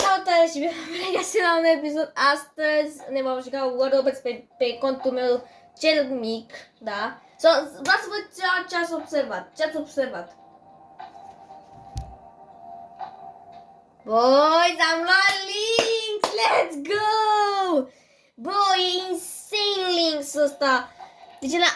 Salutare și bine regăsit la un episod. Astăzi ne vom juca World Robots pe contul meu cel mic, da? Vreau să văd ce ați observat. Ce ați observat? Boys, am luat links! Let's go! Bro, e insane links ăsta.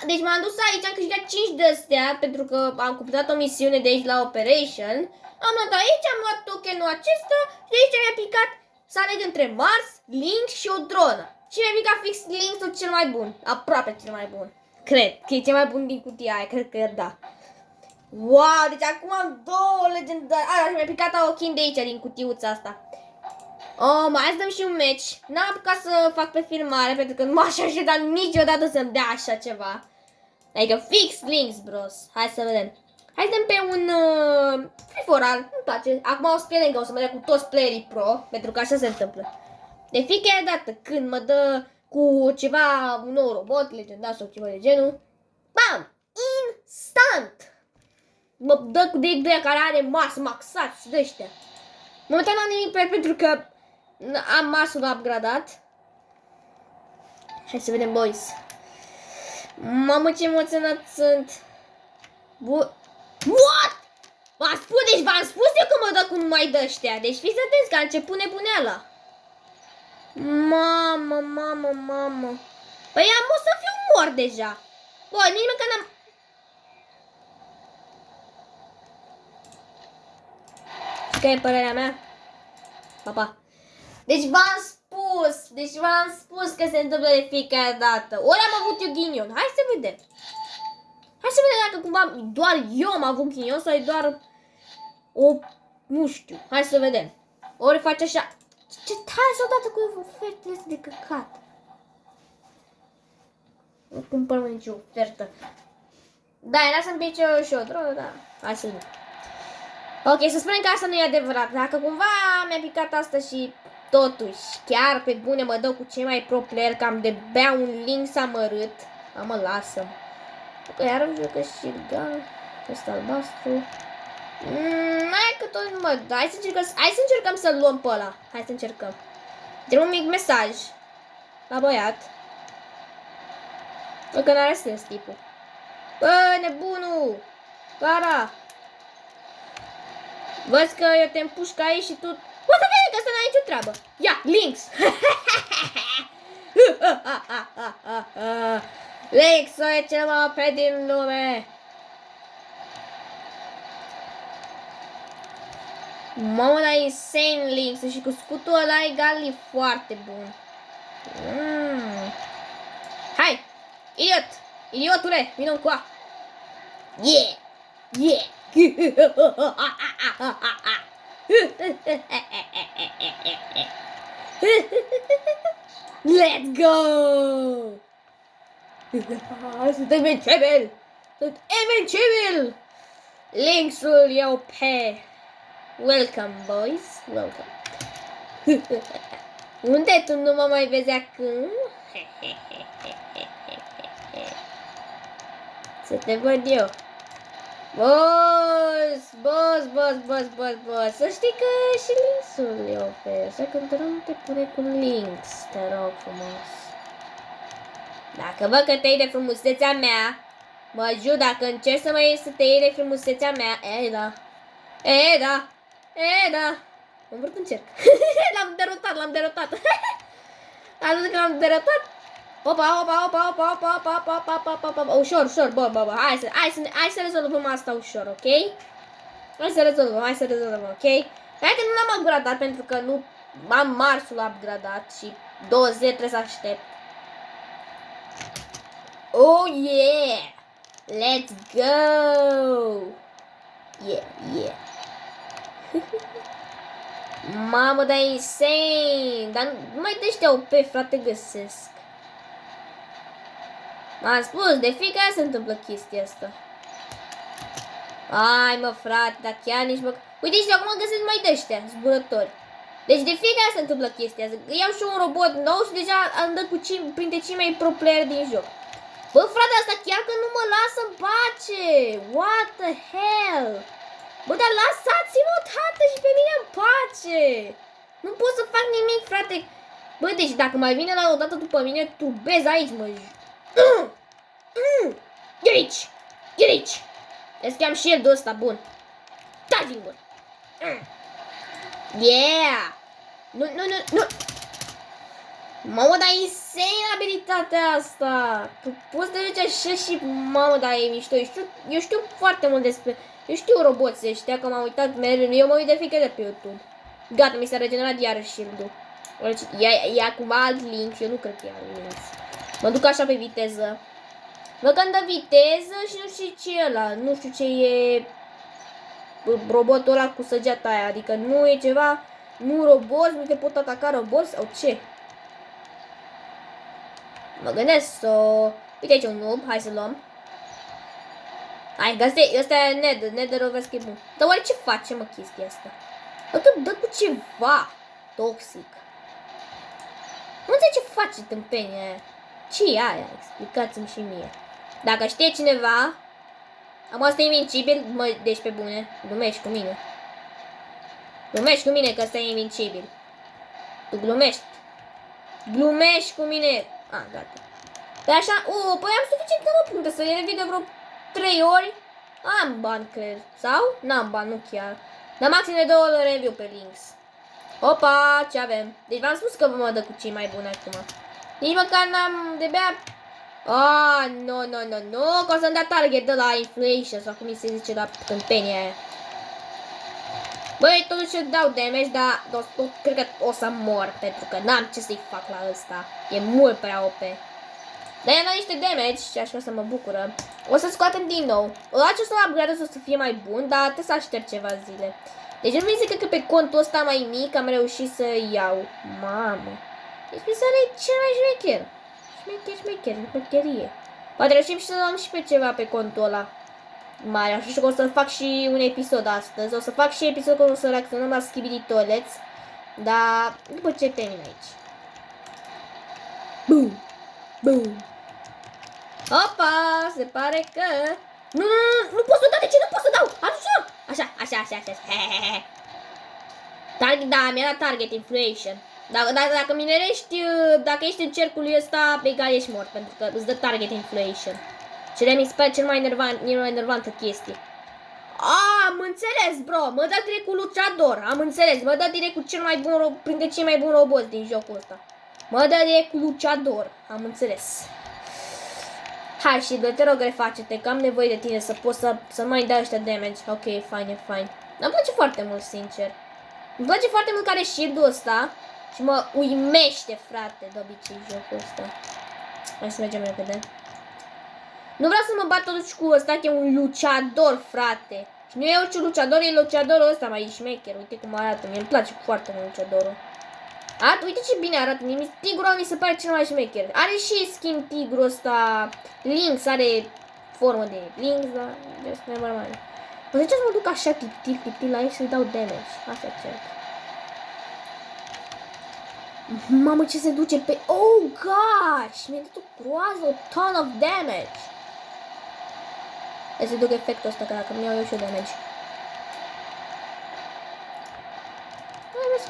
Deci m-am dus aici, am câștigat 5 de astea pentru că am completat o misiune de aici la Operation. Am luat aici, am luat tokenul acesta și de aici mi-a picat să aleg între Mars, Lynx și o dronă. Și mi-a picat fix Lynx-ul cel mai bun, aproape cel mai bun. Cred că e cel mai bun din cutia aia, cred că da. Wow, deci acum am două legendare. Și mi-a picat Aokin de aici, din cutiuța asta. Oh, mai dăm și un match. N-am apucat să fac pe filmare pentru că nu m-aș aștepta niciodată să-mi dea așa ceva. Adică fix Lynx, bros. Hai să vedem. Hai să dăm pe un free for all. Nu-mi place. Acum o să pierdem, că o să mă dea cu toți playerii pro, pentru că așa se întâmplă. De fiecare dată când mă dă cu ceva, un nou robot legendar sau ceva de genul, bam! Instant! Mă dă cu de care are Mars maxat și de ăștia. Momentan n-am nimic pentru că am Marsul upgradat. Hai să vedem, boys. Mamă, ce emoționat sunt. What? V-am spus eu că mă dă cu numai de ăștia. Deci fiți atenți că a început nebuneala. Mamă. Păi am o să fiu mort deja. Bă, nici măcar n-am... Și care e părerea mea? Papa. Deci v-am spus că se întâmplă de fiecare dată. Ori am avut eu ghinion. Hai să vedem. Hai să vedem dacă cumva doar eu am avut ghinion sau e doar o... Nu știu. Hai să vedem. Ori face așa. Ce tare s-o dată cu ofertele astea de căcat. Nu cumpărăm nicio ofertă. Da, era să-mi pice și o dronă, da. Hai să vedem. Ok, să spunem că asta nu e adevărat. Dacă cumva mi-a picat asta și totuși, chiar pe bune mă dau cu cei mai pro player, că am de bea un Lynx amărât. Mă lasă. Ok, iar jocă și gun. Ăsta albastru. Hai că tot nu mă dă. Hai să încercăm să-l luăm pe ăla. Hai să încercăm. Trebuie un mic mesaj la băiat. Bă, că n-are sens tipul. Bă, nebunul! Cara! Văd că eu te împușc aici și tu... O să vezi că asta n-ai nicio treabă. Ia, Lynx! Lynx-ul e cel mai OP din lume. Mamă, dar e insane Lynx și cu scutul ăla egal e foarte bun. Hai! Idiot! Idiotule! Vină încoa! Yeah! Let's go! Sunt invincibil! Sunt invincibil! Lynx-ul e OP! Welcome, boys! Welcome! Unde tu nu mă mai vezi acum? Să te văd eu! Boss! Să știi că și Lynx-ul e OP, așa că nu te pune cu Lynx, te rog frumos. Dacă văd că te iei de frumusețea mea, mă ajut, dacă încerci să te iei de frumusețea mea, da. Mă vrut încerc. L-am derotat. Am văzut că l-am derotat. Opa. Ușor, bă. Hai să rezolvăm asta ușor, ok? Hai să rezolvăm, ok? Hai că nu l-am upgradat pentru că nu am Marsul upgradat și 20 trebuie să aștept. Oh yeah! Let's go! Yeah. Mamă, dar e insane! Dar numai de ăștia OP, frate, găsesc. M-am spus, de fiecare se întâmplă chestia asta. Ai, mă, frate, dar chiar nici mă... Uite, și acum găsesc mai de ăștia, zburători. Deci de fiecare se întâmplă chestia asta. Iau și un robot nou și deja am dat cu printre cei mai pro player din joc. Bă, frate, asta chiar că nu mă lasă în pace! What the hell? Bă, dar lăsați-mă, tată, și pe mine în pace! Nu pot să fac nimic, frate. Bă, deci dacă mai vine la o dată după mine, tubez aici, mă. E aici. E aici. Îți cheam și el de ăsta, bun. Stai singur. Yeah. Nu. Mamă, dar e insane abilitatea asta. Tu poți să te duci așa și, mamă, dar e mișto. Eu știu foarte mult despre... Eu știu roboții ăștia, că m-am uitat mereu. Eu mă uit de fiecare pe YouTube. Gata, mi s-a regenerat iarăși shield-ul. Ia cumva alt link și eu nu cred că e alt link. Mă duc așa pe viteză. Văd că îmi dă viteză și nu știu ce e ăla. Nu știu ce e robotul ăla cu săgeata aia. Adică nu e ceva... Nu roboți, nu te pot ataca roboți sau ce? Mă gândesc să... Uite aici un noob, hai să luăm. Hai, că ăsta e Nether o vezi că e bun. Dar oare ce face, mă, chestia asta? Dă cu ceva toxic. Nu înțeleg ce face tâmpenia aia. Ce e aia? Explicați-mi și mie. Dacă știe cineva... Am asta invincibil, mă, deci pe bune. Glumești cu mine. Glumești cu mine că ăsta e invincibil. Tu glumești. Glumești cu mine. Gata. Dar așa, păi am suficient de puncte să le revii de vreo 3 ori. Am bani, cred. Sau? N-am bani, nu chiar. Dar maxim de 2 ori review pe links. Opa, ce avem? Deci v-am spus că mă dă cu cei mai buni acum. Nici măcar n-am de-abia... Nu, că o să-mi dea target de la inflation sau cum se zice la câmpenia aia. Băi, totuși dau damage, dar cred că o să mor, pentru că n-am ce să-i fac la ăsta. E mult prea OP. Dar i-am dat niște damage și așa să mă bucură. O să scoatem din nou. Odată ce o să upgrade o să fie mai bun, dar trebuie să aștept ceva zile. Deci nu mi se că pe contul ăsta mai mic am reușit să iau. Mamă. Deci mi se are cel mai șmecher. Șmecherie. Poate reușim și să luăm și pe ceva pe contul ăla mare. Așa că o să fac și un episod astăzi. O să fac și episod că o să reacționăm la Skibidi Toilets. Dar după ce termin aici. Boom. Opa, se pare că... Nu pot să dau, de ce nu pot să dau? Așa. Target, da, mi-a dat target inflation. Dacă minerești, dacă ești în cercul ăsta, egal ești mort, pentru că îți dă target inflation. Și mi se pare cel mai enervantă chestie. Am înțeles, bro, mă dă direct cu luciador, am înțeles, mă dă direct cu cel mai bun, printre cei mai buni roboți din jocul ăsta. Mă dă direct cu luciador, am înțeles. Hai și te rog, reface-te, că am nevoie de tine să pot să mai dai ăștia damage. Ok, fine. Îmi place foarte mult, sincer. Îmi place foarte mult care shield-ul ăsta. Și mă uimește, frate, de obicei jocul ăsta. Hai să mergem repede. Nu vreau să mă bat totuși cu ăsta, că e un luciador, frate. Și nu e orice luciador, e luciadorul ăsta mai șmecher. Uite cum arată, mie îmi place foarte mult luciadorul. Uite ce bine arată, tigrul mi se pare cel mai șmecher. Are și skin tigrul ăsta. Lynx are formă de Lynx, dar just never mind. Mă zice să mă duc așa tiptil la el să-i dau damage. Asta cer. Mamă, ce se duce pe... Oh, gosh! Mi-a dat o groază, o ton of damage. Hai să duc efectul ăsta, că dacă mi-au eu și damage.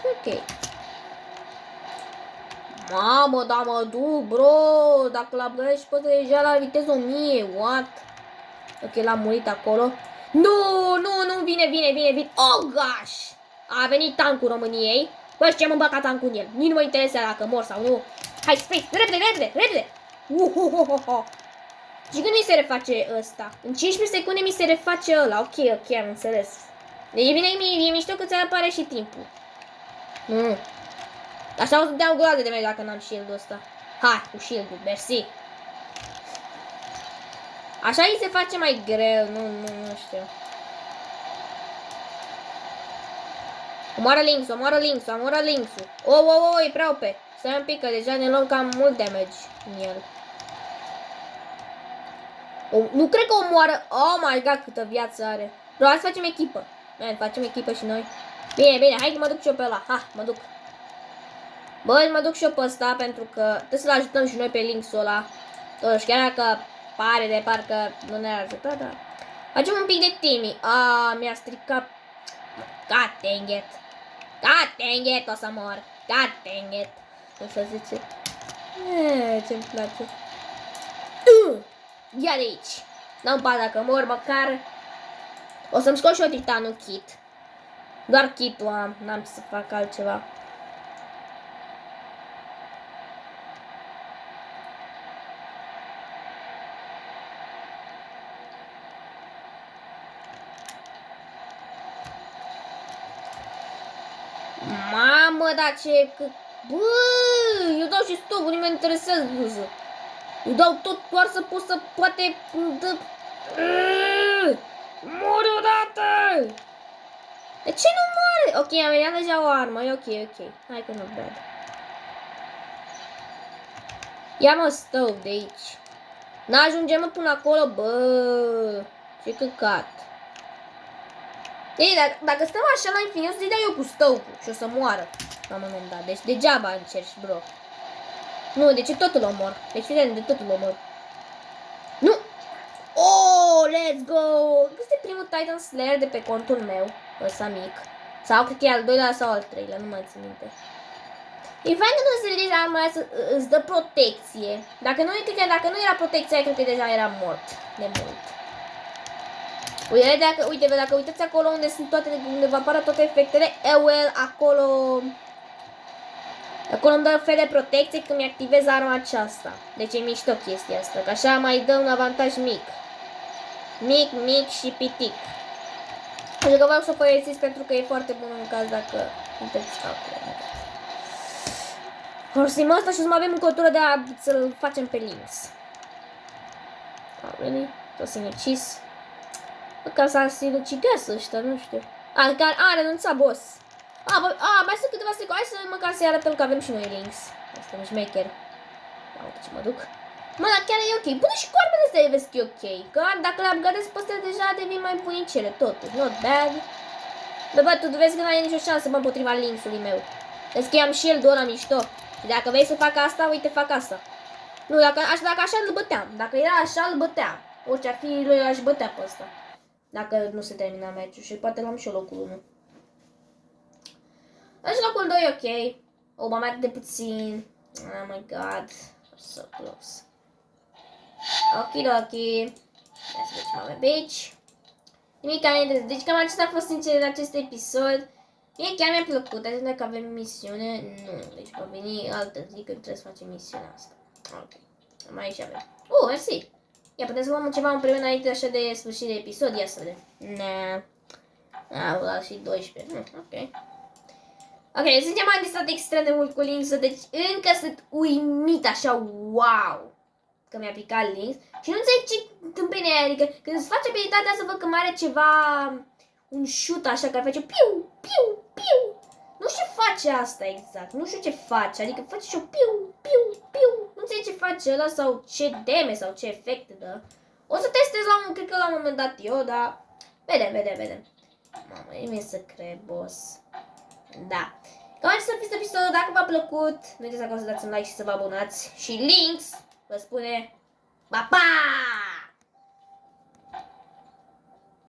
Ok. Mamă, da mă duc, bro. Dacă l upgrade poți deja la viteză 1000. What? Ok, l-am murit acolo. Nu, vine. Oh, gosh! A venit tancul României. Bă, știu ce am îmbăcat tancul în el. Nici nu mă interesează dacă mor sau nu. Hai, space, repede. Și când mi se reface ăsta? În 15 secunde mi se reface ăla. Ok, am înțeles. Deci e mișto că ți apare și timpul. Așa o să dea o groază de mea dacă n-am shield-ul ăsta. Hai, cu shield-ul, mersi. Așa îi se face mai greu, nu știu. Omoară Lynx-ul. Oh, e prea OP. Stai un pic, că deja ne luăm cam mult damage în el. Nu cred că omoară. Oh my god, câtă viață are. Bro, hai să facem echipă. Facem echipă și noi. Bine, hai că mă duc și eu pe ăla. Mă duc. Băi, mă duc și eu pe ăsta pentru că trebuie să-l ajutăm și noi pe Lynx-ul ăla. Totuși, chiar dacă pare de parcă nu ne-ar ajuta, dar... Facem un pic de Timmy. Mi-a stricat. God dang it. God dang it, o să mor. God dang it. Așa zice. Ce-mi place. Ia de aici. N-am pas dacă mor, măcar o să-mi scot și eu titanul kit. Doar kit-ul am, n-am ce să fac altceva. Mamă, dar ce... Bă, eu dau și stopul, nu mă interesează duză. Eu dau tot doar să pot să poate... Mori odată! De ce nu moare? Ok, am venit deja o armă, e ok. Hai că nu bad. Ia mă stove de aici. N-ajungem până acolo, bă. Ce căcat. Ei, dacă stăm așa la infinit, o să-i dau eu cu stove-ul și o să moară la un moment dat. Deci degeaba încerci, bro. Nu, deci tot îl omor. Deci de tot îl omor. Nu! Oh, let's go! Este primul Titan Slayer de pe contul meu, ăsta mic. Sau cred că e al doilea sau al treilea, nu mai țin minte. E fain că când se ridici arma aia îți dă protecție. Dacă nu era protecția, cred că deja era mort de mult. Uite, dacă uitați acolo unde sunt unde vă apară toate efectele, acolo îmi dă fel de protecție când mi-activez arma aceasta. Deci e mișto chestia asta, că așa mai dă un avantaj mic. Mic și pitic. Așa că vreau să o folosiți pentru că e foarte bun în caz dacă uitați calculele. Folosim asta și o să mai avem încottură de să-l facem pe Lynx. Really? O să-i ucis. Ca să sinucideasă ăștia, nu știu. A renunțat boss. Mai sunt câteva secunde. Hai să măcar să-i arătăm că avem și noi Lynx. Asta e șmecher. Uite ce mă duc. Mă, dar chiar e ok. Până și coarmele astea vezi că e ok. Că dacă le upgradez pe astea deja devin mai bunicele, totuși. Not bad. Bă, tu vezi că n-ai nicio șansă, mă, împotriva Lynx-ului meu. Vezi că am shield-ul ăla mișto. Și dacă vrei să fac asta, uite, fac asta. Nu, dacă așa îl băteam. Dacă era așa, îl băteam. Orice ar fi, lui aș bătea pe ăsta. Dacă nu se termina meciul și poate luăm și eu locul 1. Deci locul 2 e ok. O, m-am mai de puțin. Oh my god. So close. Ok. Ia să vedem mai aici. Nimic care. Deci cam acesta a fost sincer în acest episod. Mie chiar mi-a plăcut. Azi dacă avem misiune. Nu. Deci va veni altă zi când trebuie să facem misiunea asta. Ok. Mai aici avem. Mersi. Ia, putem să luăm ceva împreună înainte așa de sfârșit de episod? Ia să vedem. La și 12. Ok. Ok, sincer m-am distrat extrem de mult cu Lynx, deci încă sunt uimit așa, wow, că mi-a picat Lynx. Și nu înțeleg ce tâmpenie aia, adică când îți face abilitatea să văd că mai are ceva, un shoot așa, care face piu, piu, piu. Nu știu ce face asta exact, nu știu ce face, adică face și o piu, piu, piu. Nu înțeleg ce face ăla sau ce deme sau ce efecte dă. O să testez cred că la un moment dat eu, dar vedem. Mamă, e mie să cred, boss. Da. Cam acesta a fost episodul. Dacă v-a plăcut, nu uitați să dați un like și să vă abonați. Și Lynx vă spune pa, pa!